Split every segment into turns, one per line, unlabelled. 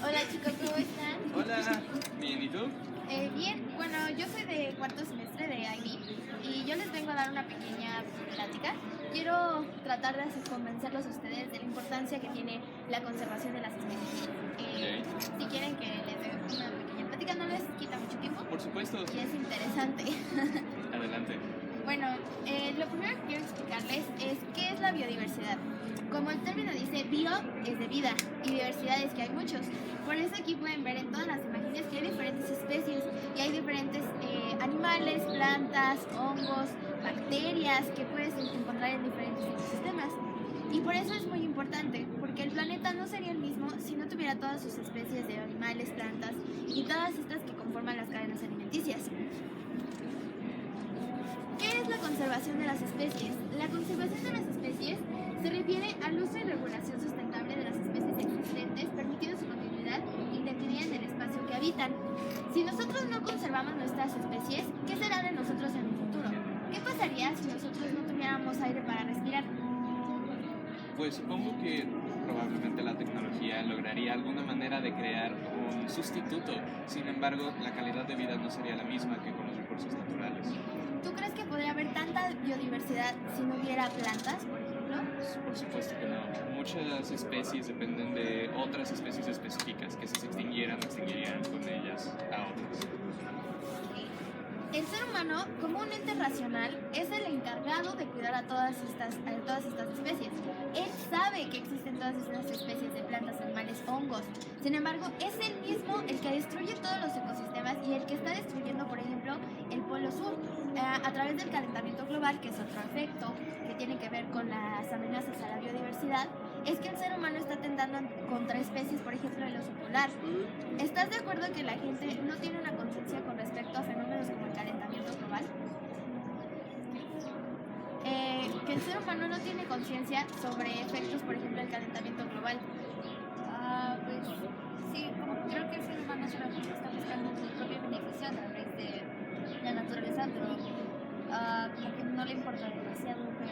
Hola chicos, ¿cómo están?
Hola, bien, ¿y tú?
Bien, bueno, yo soy de cuarto semestre de ID y yo les vengo a dar una pequeña plática. Quiero tratar de convencerlos a ustedes de la importancia que tiene la conservación de las especies. Si quieren que les dé una pequeña plática, no les quita mucho tiempo
Por supuesto,
y es interesante.
adelante.
Bueno, lo primero que quiero explicarles es qué es la biodiversidad. Como el término dice, bio es de vida y diversidad es que hay muchos. Por eso aquí pueden ver en todas las imágenes que hay diferentes especies y hay diferentes animales, plantas, hongos, bacterias que puedes encontrar en diferentes ecosistemas. Y por eso es muy importante, porque el planeta no sería el mismo si no tuviera todas sus especies de animales, plantas y todas estas que conforman las cadenas alimenticias. ¿Qué es la conservación de las especies? La conservación de las especies se refiere al uso y regulación sustentable de las especies existentes, permitiendo su continuidad e integridad en el espacio que habitan. Si nosotros no conservamos nuestras especies, ¿qué será de nosotros en un futuro? ¿Qué pasaría si nosotros no tuviéramos aire para respirar?
Pues supongo que probablemente la tecnología lograría alguna manera de crear un sustituto. Sin embargo, la calidad de vida no sería la misma que con los recursos naturales.
¿Tú crees que podría haber tanta biodiversidad si no hubiera plantas, por ejemplo?
Por supuesto que no. Muchas especies dependen de otras especies específicas que si se extinguieran, extinguirían con ellas a otras.
El ser humano, como un ente racional, es el encargado de cuidar a todas estas especies. Él sabe que existen todas estas especies de plantas, animales, hongos. Sin embargo, es él mismo el que destruye todos los ecosistemas y el que está destruyendo, por ejemplo, el Polo Sur a través del calentamiento global, que es otro efecto que tiene que ver con las amenazas a la biodiversidad. Es que el ser humano está atentando contra especies, por ejemplo, el oso polar. ¿Estás de acuerdo que la gente no tiene una conciencia con respecto a fenómenos como el calentamiento global? Que el ser humano no tiene conciencia sobre efectos, por ejemplo, del calentamiento global.
Pues sí, como creo que el ser humano solamente está buscando su propio beneficio a través de la naturaleza, pero como que no le importa demasiado por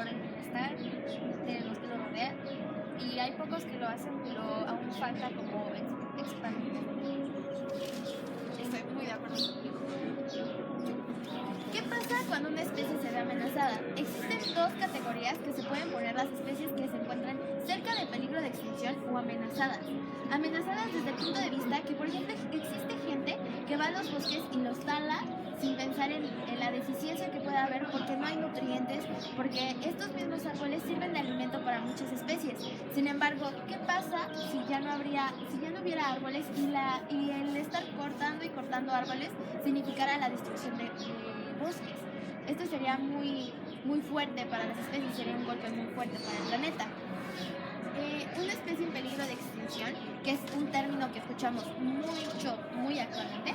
el bienestar de los que lo rodean. Y hay pocos que lo hacen, pero aún falta como expandir.
Estoy muy de acuerdo contigo. ¿Qué pasa cuando una especie se ve amenazada? Existen dos categorías que se pueden poner las especies que se encuentran cerca de peligro de extinción o amenazadas. Amenazadas desde el punto de vista que, por ejemplo, existe gente que va a los bosques y los tala sin pensar en la deficiencia que puede haber porque no hay nutrientes, porque estos mismos árboles sirven de alimento para muchas especies. Sin embargo, ¿qué pasa si ya no hubiera árboles y el estar cortando y cortando árboles significara la destrucción de bosques? Esto sería muy, muy fuerte para las especies, sería un golpe muy fuerte para el planeta. Una especie en peligro de extinción, que es un término que escuchamos muy actualmente,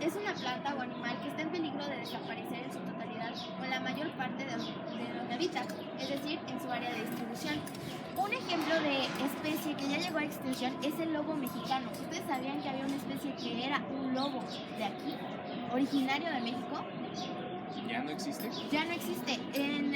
es una planta o animal que está en peligro de desaparecer en su totalidad o en la mayor parte de donde habita, es decir, en su área de distribución. Un ejemplo de especie que ya llegó a extinción es el lobo mexicano. ¿Ustedes sabían que había una especie que era un lobo de aquí, originario de México?
¿Ya no existe?
Ya no existe.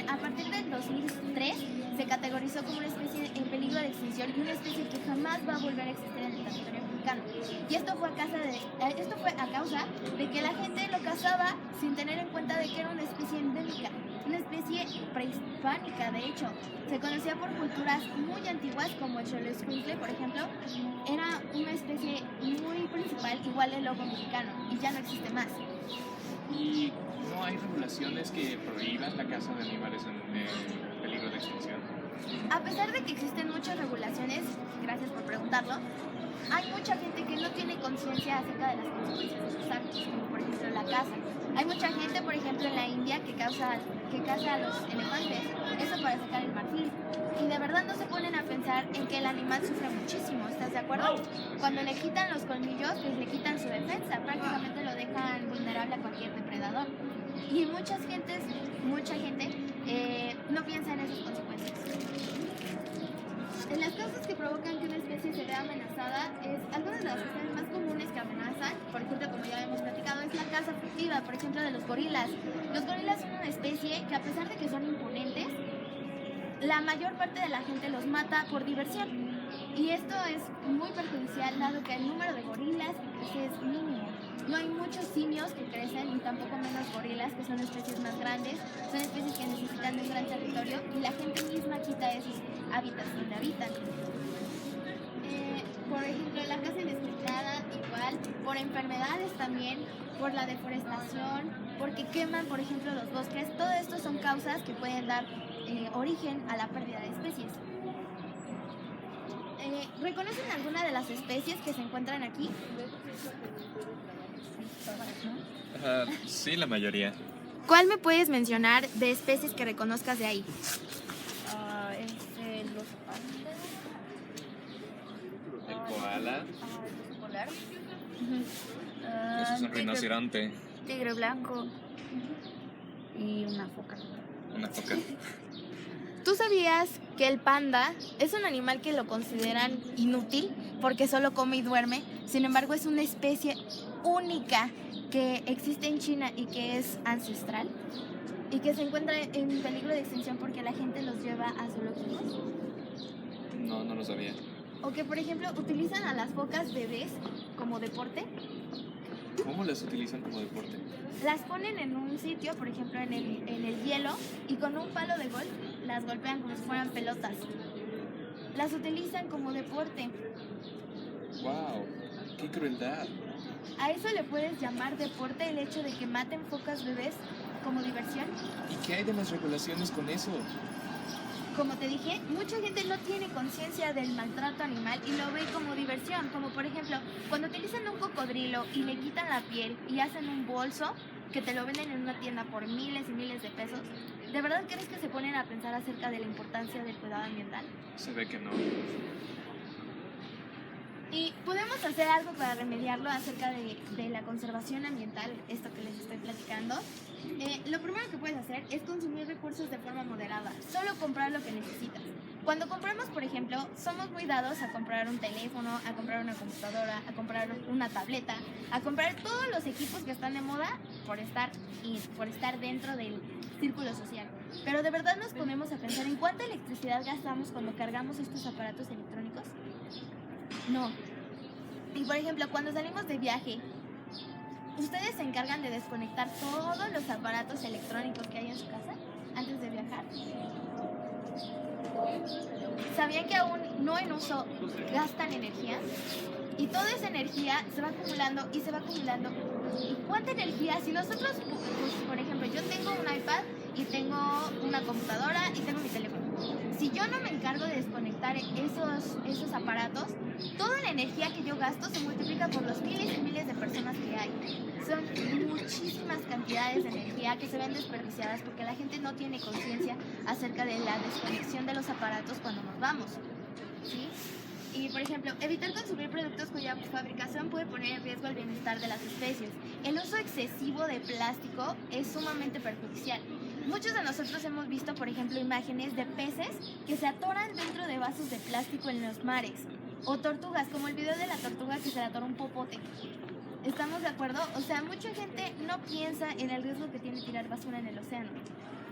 A partir del 2003 se categorizó como una especie en peligro de extinción y una especie que jamás va a volver a existir en el territorio mexicano. Y esto fue a causa de que la gente lo cazaba sin tener en cuenta de que era una especie endémica, una especie prehispánica. De hecho, se conocía por culturas muy antiguas como el xoloitzcuintle, por ejemplo. Era una especie muy principal, igual el lobo mexicano, y ya no existe más.
¿Y no hay regulaciones que prohíban la caza de animales en peligro de extinción?
A pesar de que existen muchas regulaciones, gracias por preguntarlo, hay mucha gente que no tiene conciencia acerca de las consecuencias de sus actos, como por ejemplo la caza. Hay mucha gente, por ejemplo, en la India que caza a los elefantes, eso para sacar el marfil. Y de verdad no se ponen a pensar en que el animal sufre muchísimo, ¿estás de acuerdo? Cuando le quitan los colmillos, pues le quitan su defensa, prácticamente lo dejan vulnerable a cualquier depredador. Y mucha gente no piensa en esas consecuencias. En las causas que provocan que una especie se vea amenazada, algunas de las cuestiones más comunes que amenazan, por ejemplo, como ya hemos platicado, es la caza furtiva, por ejemplo, de los gorilas. Los gorilas son una especie que, a pesar de que son imponentes, la mayor parte de la gente los mata por diversión. Y esto es muy perjudicial dado que el número de gorilas que crece es mínimo. No hay muchos simios que crecen y tampoco menos gorilas, que son especies más grandes, son especies que necesitan de un gran territorio y la gente misma quita esos hábitats donde habitan. Por ejemplo, la caza indiscriminada, igual, por enfermedades también, por la deforestación, porque queman, por ejemplo, los bosques. Todo esto son causas que pueden dar origen a la pérdida de especies. ¿Reconocen alguna de las especies que se encuentran aquí?
Sí, la mayoría.
¿Cuál me puedes mencionar de especies que reconozcas de ahí?
Los pandas.
El koala.
El oso polar.
Eso es un rinoceronte.
Tigre blanco. Y una foca.
Una foca.
¿Tú sabías que el panda es un animal que lo consideran inútil porque solo come y duerme? Sin embargo, es una especie única que existe en China y que es ancestral y que se encuentra en peligro de extinción porque la gente los lleva a zoológicos.
No, no lo sabía.
O que, por ejemplo, utilizan a las focas bebés como deporte.
¿Cómo las utilizan como deporte?
Las ponen en un sitio, por ejemplo en el hielo, y con un palo de golf las golpean como si fueran pelotas. Las utilizan como deporte.
¡Wow! ¡Qué crueldad!
¿A eso le puedes llamar deporte el hecho de que maten focas bebés como diversión?
¿Y qué hay de las regulaciones con eso?
Como te dije, mucha gente no tiene conciencia del maltrato animal y lo ve como diversión. Como por ejemplo, cuando utilizan un cocodrilo y le quitan la piel y hacen un bolso que te lo venden en una tienda por miles y miles de pesos, ¿de verdad crees que se ponen a pensar acerca de la importancia del cuidado ambiental?
Se ve que no.
Y podemos hacer algo para remediarlo acerca de la conservación ambiental, esto que les estoy platicando. Lo primero que puedes hacer es consumir recursos de forma moderada, solo comprar lo que necesitas. Cuando compramos, por ejemplo, somos muy dados a comprar un teléfono, a comprar una computadora, a comprar una tableta, a comprar todos los equipos que están de moda por estar dentro del círculo social. Pero ¿de verdad nos ponemos a pensar en cuánta electricidad gastamos cuando cargamos estos aparatos electrónicos? No. Y por ejemplo, cuando salimos de viaje, ¿ustedes se encargan de desconectar todos los aparatos electrónicos que hay en su casa antes de viajar? ¿Sabían que aún no en uso gastan energía? Y toda esa energía se va acumulando y se va acumulando. ¿Y cuánta energía? Si nosotros, pues, por ejemplo, yo tengo un iPad y tengo una computadora y tengo mi teléfono. Si yo no me encargo de desconectar esos aparatos, toda la energía que yo gasto se multiplica por los miles y miles de personas que hay. Son muchísimas cantidades de energía que se ven desperdiciadas porque la gente no tiene conciencia acerca de la desconexión de los aparatos cuando nos vamos, ¿sí? Y, por ejemplo, evitar consumir productos cuya fabricación puede poner en riesgo el bienestar de las especies. El uso excesivo de plástico es sumamente perjudicial. Muchos de nosotros hemos visto, por ejemplo, imágenes de peces que se atoran dentro de vasos de plástico en los mares. O tortugas, como el video de la tortuga que se le atora un popote. ¿Estamos de acuerdo? O sea, mucha gente no piensa en el riesgo que tiene tirar basura en el océano.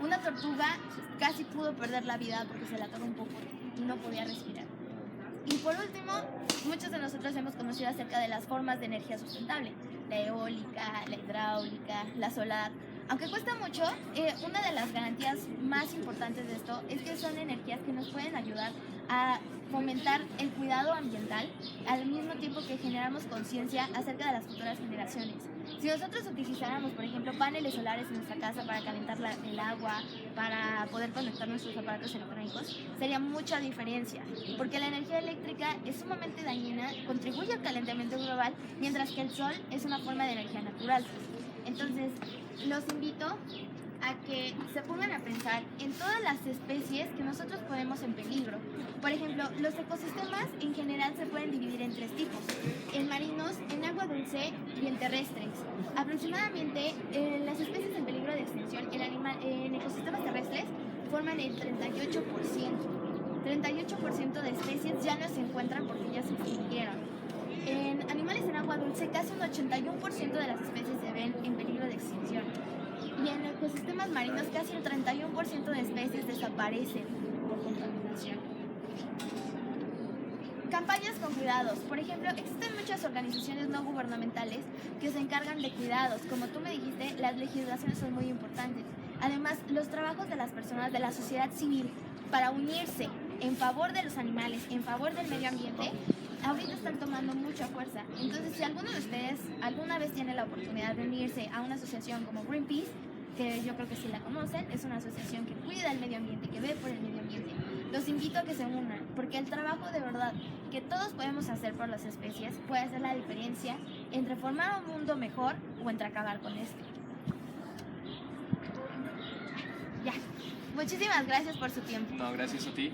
Una tortuga casi pudo perder la vida porque se le atoró un popote y no podía respirar. Y por último, muchos de nosotros hemos conocido acerca de las formas de energía sustentable. La eólica, la hidráulica, la solar. Aunque cuesta mucho, una de las garantías más importantes de esto es que son energías que nos pueden ayudar a fomentar el cuidado ambiental al mismo tiempo que generamos conciencia acerca de las futuras generaciones. Si nosotros utilizáramos, por ejemplo, paneles solares en nuestra casa para calentar el agua, para poder conectar nuestros aparatos electrónicos, sería mucha diferencia, porque la energía eléctrica es sumamente dañina, contribuye al calentamiento global, mientras que el sol es una forma de energía natural. Entonces, los invito a que se pongan a pensar en todas las especies que nosotros ponemos en peligro. Por ejemplo, los ecosistemas en general se pueden dividir en 3 tipos: en marinos, en agua dulce y en terrestres. Aproximadamente las especies en peligro de extinción en ecosistemas terrestres forman el 38%. 38% de especies ya no se encuentran porque ya se extinguieron. En animales en agua dulce, casi un 81% de las especies se ven en peligro de extinción. y en ecosistemas marinos casi el 31% de especies desaparecen por contaminación. Campañas con cuidados. Por ejemplo, existen muchas organizaciones no gubernamentales que se encargan de cuidados. Como tú me dijiste, las legislaciones son muy importantes. Además, los trabajos de las personas de la sociedad civil para unirse en favor de los animales, en favor del medio ambiente, ahorita están tomando mucha fuerza. Entonces, si alguno de ustedes alguna vez tiene la oportunidad de unirse a una asociación como Greenpeace, que yo creo que sí la conocen, es una asociación que cuida el medio ambiente, que ve por el medio ambiente, los invito a que se unan, porque el trabajo de verdad que todos podemos hacer por las especies puede hacer la diferencia entre formar un mundo mejor o entre acabar con este. Ya. Muchísimas gracias por su tiempo.
No, gracias a ti.